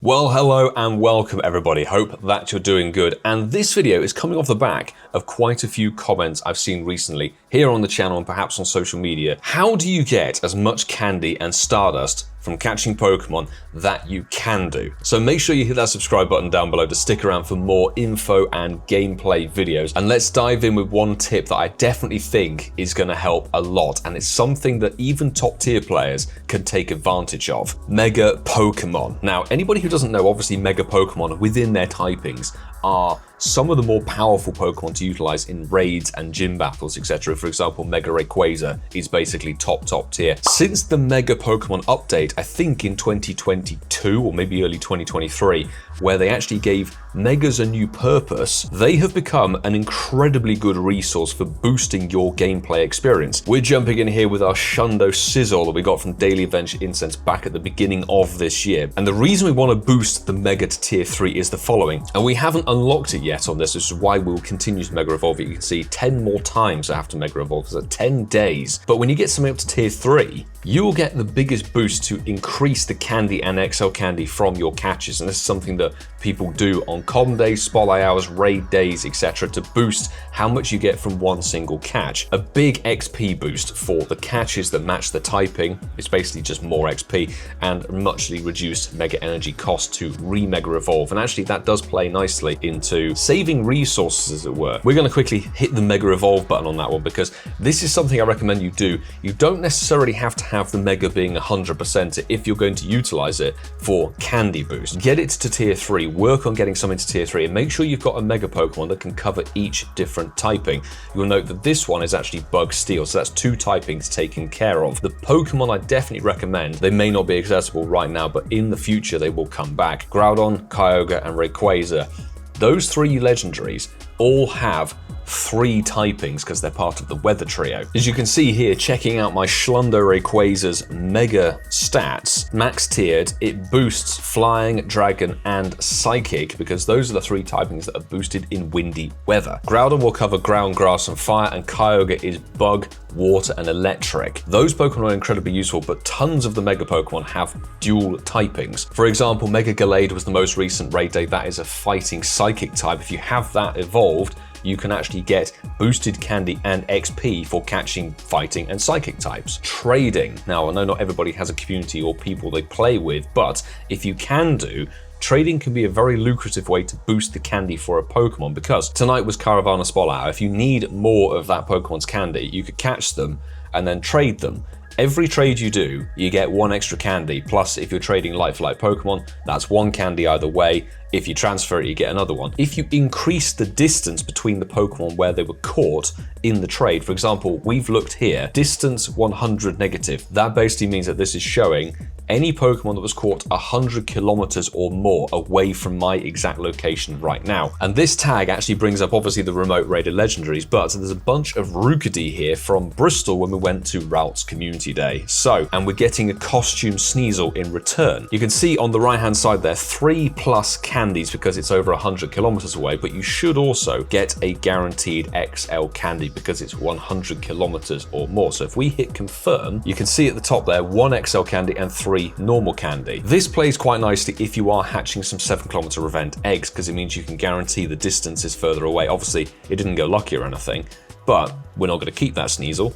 Well, hello and welcome everybody. Hope that you're doing good. And this video is coming off the back of quite a few comments I've seen recently here on the channel and perhaps on social media. How do you get as much candy and Stardust from catching Pokemon that you can do? So make sure you hit that subscribe button down below to stick around for more info and gameplay videos. And let's dive in with one tip that I definitely think is going to help a lot. And it's something that even top tier players can take advantage of. Mega Pokemon. Now, anybody who doesn't know, obviously Mega Pokemon within their typings are some of the more powerful Pokemon to utilize in raids and gym battles, etc. For example, Mega Rayquaza is basically top tier. Since the Mega Pokemon update, I think in 2022 or maybe early 2023, where they actually gave Megas a new purpose, they have become an incredibly good resource for boosting your gameplay experience. We're jumping in here with our Shundo Sizzle that we got from Daily Adventure Incense back at the beginning of this year. And the reason we want to boost the Mega to tier 3 is the following, and we haven't unlocked it yet on this is why we'll continue to Mega Evolve it. You can see 10 more times I have to Mega Evolve, so 10 days. But when you get something up to tier 3, you will get the biggest boost to increase the Candy and XL Candy from your catches. And this is something that people do on comm days, spotlight hours, raid days, etc. to boost how much you get from one single catch. A big XP boost for the catches that match the typing. It's basically just more XP and muchly reduced Mega Energy cost to re-Mega Evolve. And actually that does play nicely into saving resources, as it were. We're going to quickly hit the Mega Evolve button on that one because this is something I recommend you do. You don't necessarily have to have the Mega being 100% if you're going to utilize it for Candy boost. Get it to tier 3, work on getting something to tier 3, and make sure you've got a Mega Pokemon that can cover each different typing. You'll note that this one is actually Bug Steel, so that's 2 typings taken care of. The Pokemon I definitely recommend, they may not be accessible right now, but in the future they will come back. Groudon, Kyogre, and Rayquaza. Those 3 legendaries all have 3 typings because they're part of the Weather Trio. As you can see here, checking out my Shundo Rayquaza's Mega stats, max tiered, it boosts Flying, Dragon, and Psychic because those are the 3 typings that are boosted in windy weather. Groudon will cover Ground, Grass, and Fire, and Kyogre is Bug, Water, and Electric. Those Pokemon are incredibly useful, but tons of the Mega Pokemon have dual typings. For example, Mega Gallade was the most recent raid day. That is a fighting Psychic type. If you have that evolved, you can actually get boosted candy and XP for catching fighting and psychic types. Trading. Now, I know not everybody has a community or people they play with, but if you can do, trading can be a very lucrative way to boost the candy for a Pokemon because tonight was Caravana Spotlight Hour. If you need more of that Pokemon's candy, you could catch them and then trade them. Every trade you do, you get 1 extra candy, plus if you're trading light for light Pokemon, that's 1 candy either way. If you transfer it, you get another one. If you increase the distance between the Pokemon where they were caught in the trade, for example, we've looked here, distance 100 negative. That basically means that this is showing any Pokemon that was caught 100 kilometers or more away from my exact location right now. And this tag actually brings up obviously the remote raided legendaries, but there's a bunch of Rookidee here from Bristol when we went to Routes Community Day. So, and we're getting a costume Sneasel in return. You can see on the right hand side there, 3+ candies because it's over 100 kilometers away, but you should also get a guaranteed XL candy because it's 100 kilometers or more. So if we hit confirm, you can see at the top there, 1 XL candy and 3 normal candy. This plays quite nicely if you are hatching some 7-kilometer event eggs because it means you can guarantee the distance is further away. Obviously, it didn't go lucky or anything, but we're not going to keep that Sneasel.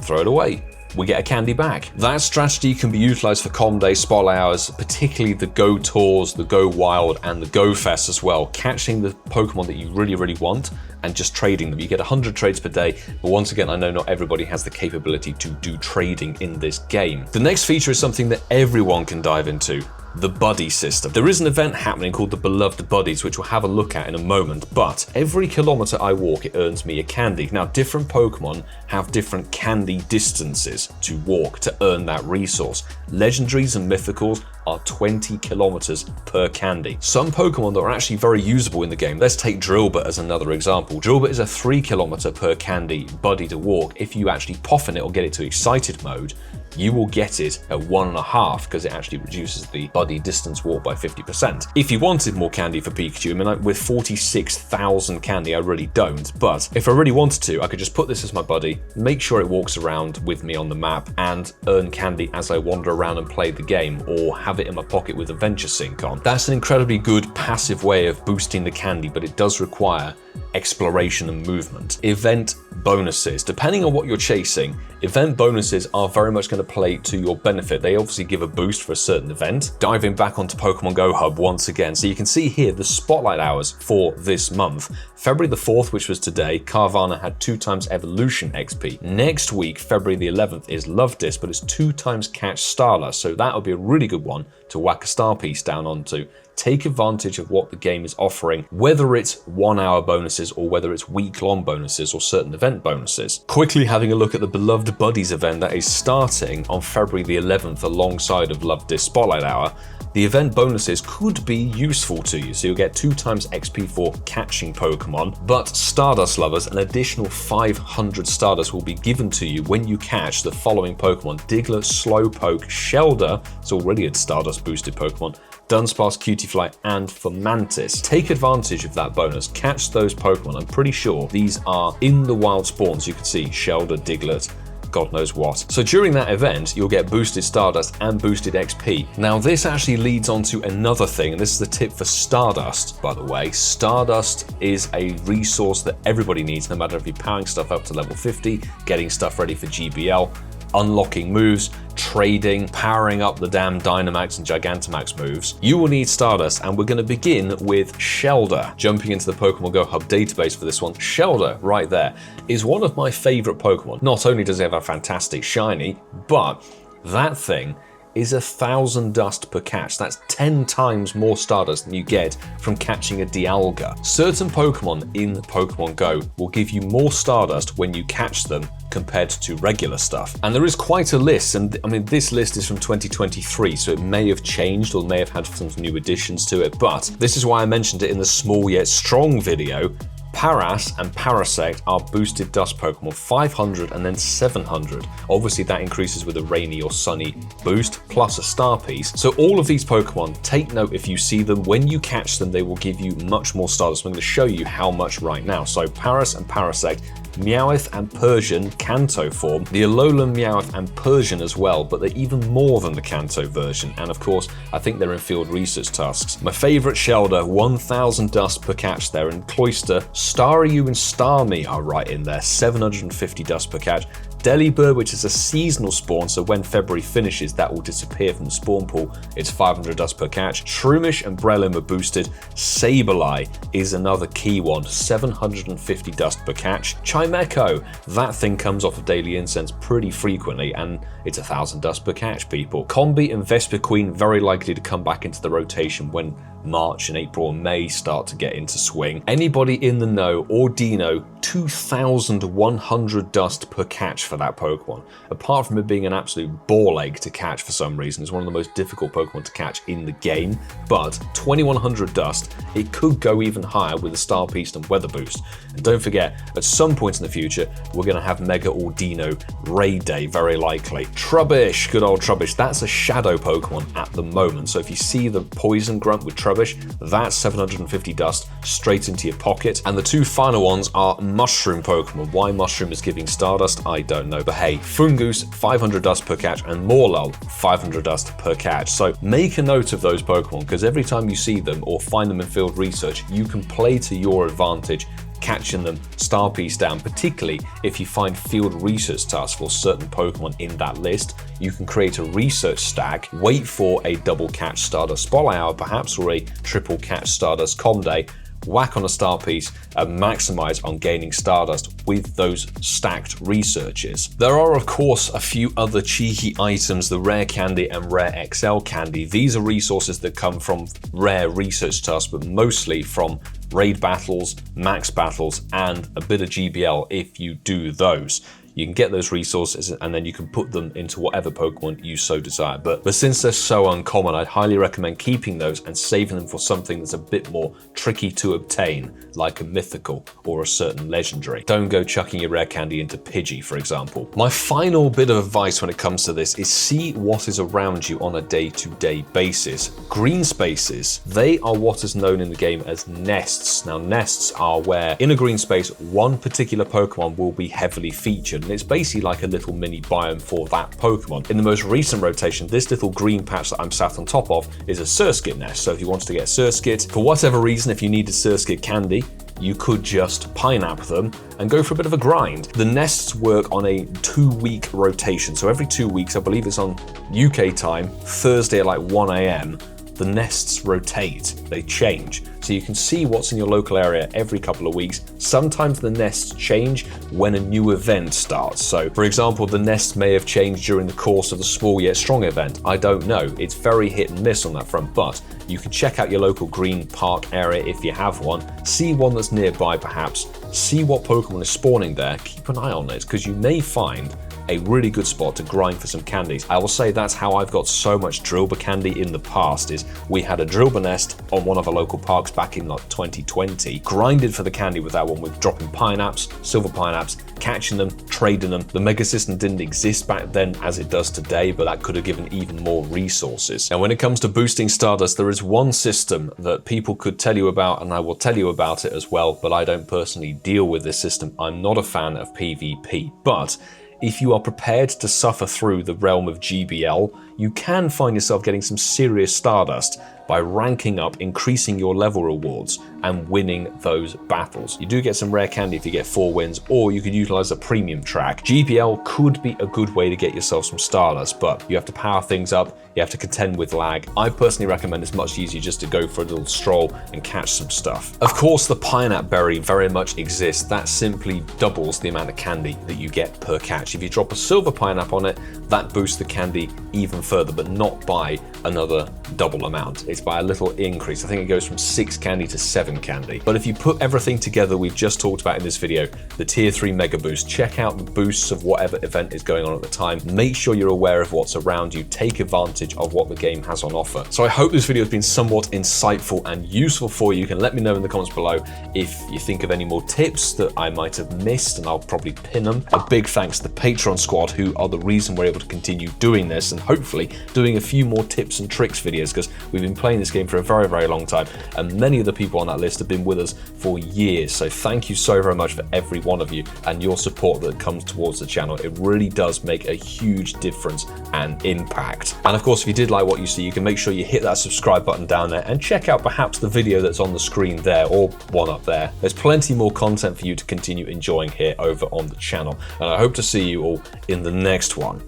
Throw it away. We get a candy back. That strategy can be utilized for comm day, spotlight hours, particularly the Go Tours, the Go Wild, and the Go Fest as well. Catching the Pokemon that you really want and just trading them. You get 100 trades per day, but once again, I know not everybody has the capability to do trading in this game. The next feature is something that everyone can dive into. The buddy system. There is an event happening called the Beloved Buddies, which we'll have a look at in a moment, but every kilometer I walk, it earns me a candy. Now, different Pokemon have different candy distances to walk to earn that resource. Legendaries and mythicals are 20 kilometers per candy. Some Pokemon that are actually very usable in the game. Let's take Drillbur as another example. Drillbur is a 3 kilometer per candy buddy to walk. If you actually poffin it or get it to excited mode, you will get it at 1.5 because it actually reduces the buddy distance walk by 50%. If you wanted more candy for Pikachu, I mean, like with 46,000 candy, I really don't, but if I really wanted to, I could just put this as my buddy, make sure it walks around with me on the map, and earn candy as I wander around and play the game, or have it in my pocket with Adventure Sync on. That's an incredibly good passive way of boosting the candy, but it does require exploration and movement. Event bonuses. Depending on what you're chasing, event bonuses are very much going to play to your benefit. They obviously give a boost for a certain event. Diving back onto Pokemon Go Hub once again, so you can see here the spotlight hours for this month. February the 4th, which was today, Carvana had 2 times Evolution XP. Next week, February the 11th, is Love Disc, but it's 2 times Catch Stardust, so that would be a really good one to whack a star piece down onto. Take advantage of what the game is offering, whether it's 1-hour bonuses or whether it's week-long bonuses or certain event bonuses. Quickly having a look at the Beloved Buddies event that is starting on February the 11th alongside of Love Disc Spotlight Hour. The event bonuses could be useful to you, so you'll get 2 times XP for catching Pokemon, but Stardust lovers, an additional 500 Stardust will be given to you when you catch the following Pokemon: Diglett, Slowpoke, Shelder, it's already a Stardust boosted Pokemon, Dunsparce, Cutiefly, and Fomantis. Take advantage of that bonus, catch those Pokemon. I'm pretty sure these are in the wild spawns. You can see Shelder, Diglett, God knows what. So during that event, you'll get boosted Stardust and boosted XP. Now this actually leads on to another thing, and this is the tip for Stardust, by the way. Stardust is a resource that everybody needs, no matter if you're powering stuff up to level 50, getting stuff ready for GBL, unlocking moves, trading, powering up the damn Dynamax and Gigantamax moves. You will need Stardust, and we're going to begin with Shelder. Jumping into the Pokemon Go Hub database for this one, Shelder right there is one of my favorite Pokemon. Not only does it have a fantastic shiny, but that thing is 1,000 dust per catch. That's 10 times more Stardust than you get from catching a Dialga. Certain Pokemon in Pokemon Go will give you more Stardust when you catch them compared to regular stuff. And there is quite a list, and I mean, this list is from 2023, so it may have changed or may have had some new additions to it, but this is why I mentioned it in the small yet strong video. Paras and Parasect are boosted dust Pokemon, 500 and then 700. Obviously that increases with a rainy or sunny boost, plus a star piece. So all of these Pokemon, take note if you see them, when you catch them, they will give you much more Stardust. I'm going to show you how much right now. So Paras and Parasect, Meowth and Persian Kanto form, the Alolan Meowth and Persian as well, but they're even more than the Kanto version, and of course I think they're in field research tasks. My favourite Shelder, 1,000 dust per catch there, and Cloyster, Staryu and Starmie are right in there, 750 dust per catch. Delibird, which is a seasonal spawn, so when February finishes, that will disappear from the spawn pool. It's 500 dust per catch. Shroomish and Breloom are boosted. Sableye is another key one, 750 dust per catch. Chimecho, that thing comes off of Daily Incense pretty frequently, and it's 1,000 dust per catch, people. Combi and Vespiquen very likely to come back into the rotation when March and April and May start to get into swing. Anybody in the know or Dino, 2,100 dust per catch for that Pokemon. Apart from it being an absolute ball ache to catch for some reason, it's one of the most difficult Pokemon to catch in the game, but 2,100 dust, it could go even higher with a Star Piece and Weather Boost. And don't forget, at some point in the future, we're going to have Mega or Dino Raid Day, very likely. Trubbish, good old Trubbish, that's a shadow Pokemon at the moment, so if you see the Poison Grunt with Trubbish, that's 750 dust straight into your pocket. And the 2 final ones are Mushroom Pokemon. Why Mushroom is giving Stardust, I don't know, but hey, Fungoose, 500 dust per catch, and Morlul, 500 dust per catch. So make a note of those Pokemon, because every time you see them or find them in field research, you can play to your advantage, catching them Star Piece down, particularly if you find field research tasks for certain Pokemon in that list. You can create a research stack, wait for a double catch Stardust Spotlight Hour perhaps, or a triple catch Stardust Com Day, whack on a Star Piece and maximize on gaining Stardust with those stacked researches. There are of course a few other cheeky items, the Rare Candy and Rare XL Candy. These are resources that come from rare research tasks, but mostly from raid battles, max battles, and a bit of GBL if you do those. you can get those resources and then you can put them into whatever Pokemon you so desire. But since they're so uncommon, I'd highly recommend keeping those and saving them for something that's a bit more tricky to obtain, like a mythical or a certain legendary. Don't go chucking your rare candy into Pidgey, for example. My final bit of advice when it comes to this is see what is around you on a day-to-day basis. Green spaces, they are what is known in the game as nests. Now, nests are where in a green space, one particular Pokemon will be heavily featured, and it's basically like a little mini biome for that Pokemon. In the most recent rotation, this little green patch that I'm sat on top of is a Surskit nest. So if you wanted to get Surskit, for whatever reason, if you needed Surskit candy, you could just Pinap them and go for a bit of a grind. The nests work on a 2-week rotation. So every 2 weeks, I believe it's on UK time, Thursday at like 1 AM, the nests rotate, they change. So you can see what's in your local area every couple of weeks. Sometimes the nests change when a new event starts. So for example, the nests may have changed during the course of the Small Yet Strong event. I don't know. It's very hit and miss on that front, but you can check out your local green park area if you have one, see one that's nearby perhaps, see what Pokemon is spawning there, keep an eye on it, because you may find a really good spot to grind for some candies. I will say that's how I've got so much Drilbur candy in the past, is we had a Drilbur nest on one of our local parks back in like 2020, grinded for the candy with that one with dropping Pinaps, Silver Pinaps, catching them, trading them. The Mega System didn't exist back then as it does today, but that could have given even more resources. Now when it comes to boosting Stardust, there is one system that people could tell you about, and I will tell you about it as well, but I don't personally deal with this system. I'm not a fan of PvP, but if you are prepared to suffer through the realm of GBL, you can find yourself getting some serious Stardust by ranking up, increasing your level rewards, and winning those battles. You do get some rare candy if you get 4 wins, or you could utilize a premium track. GBL could be a good way to get yourself some Stardust, but you have to power things up, you have to contend with lag. I personally recommend it's much easier just to go for a little stroll and catch some stuff. Of course, the Pinap Berry very much exists. That simply doubles the amount of candy that you get per catch. If you drop a Silver Pinap on it, that boosts the candy even further, but not by another double amount. It's by a little increase. I think it goes from 6 candy to 7 candy. But if you put everything together we've just talked about in this video, the tier 3 mega boost, check out the boosts of whatever event is going on at the time. Make sure you're aware of what's around you. Take advantage of what the game has on offer. So I hope this video has been somewhat insightful and useful for you. You can let me know in the comments below if you think of any more tips that I might have missed, and I'll probably pin them. A big thanks to the Patreon squad, who are the reason we're able to continue doing this, and hopefully doing a few more tips and tricks videos, because we've been playing this game for a very, very long time, and many of the people on that list have been with us for years. So thank you so very much for every one of you and your support that comes towards the channel. It really does make a huge difference and impact. And of course, if you did like what you see, you can make sure you hit that subscribe button down there and check out perhaps the video that's on the screen there, or one up there. There's plenty more content for you to continue enjoying here over on the channel, and I hope to see you all in the next one.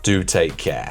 Do take care.